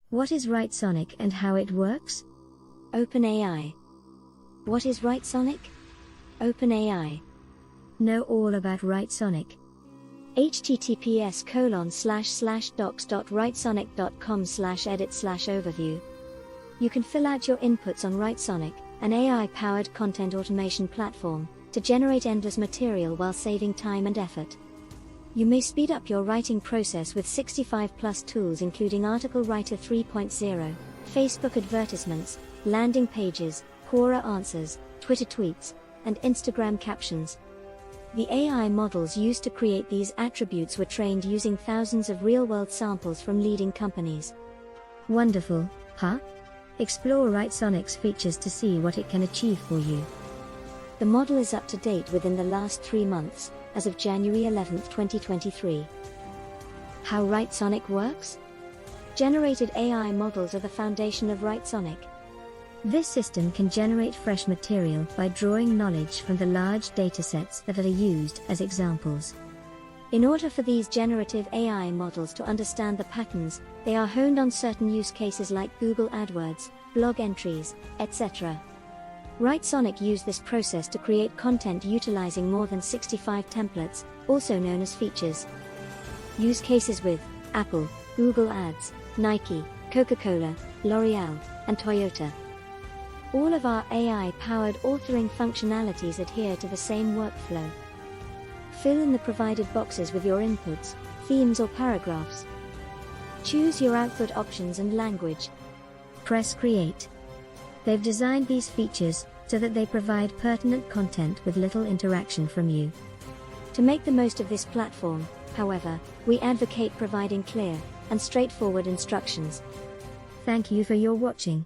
What is WriteSonic and how it works? OpenAI. What is WriteSonic? OpenAI. Know all about WriteSonic. https://docs.writesonic.com/edit/overview. You can fill out your inputs on WriteSonic, an AI-powered content automation platform, to generate endless material while saving time and effort. You may speed up your writing process with 65+ tools including Article Writer 3.0, Facebook advertisements, landing pages, Quora answers, Twitter tweets, and Instagram captions. The AI models used to create these attributes were trained using thousands of real-world samples from leading companies. Wonderful, huh? Explore WriteSonic's features to see what it can achieve for you. The model is up to date within the last 3 months, as of January 11, 2023. How WriteSonic works? Generated AI models are the foundation of WriteSonic. This system can generate fresh material by drawing knowledge from the large datasets that are used as examples. In order for these generative AI models to understand the patterns, they are honed on certain use cases like Google AdWords, blog entries, etc. WriteSonic used this process to create content utilizing more than 65 templates, also known as features. Use cases with Apple, Google Ads, Nike, Coca-Cola, L'Oreal, and Toyota. All of our AI-powered authoring functionalities adhere to the same workflow. Fill in the provided boxes with your inputs, themes or paragraphs. Choose your output options and language. Press Create. They've designed these features so that they provide pertinent content with little interaction from you. To make the most of this platform, however, we advocate providing clear and straightforward instructions. Thank you for your watching.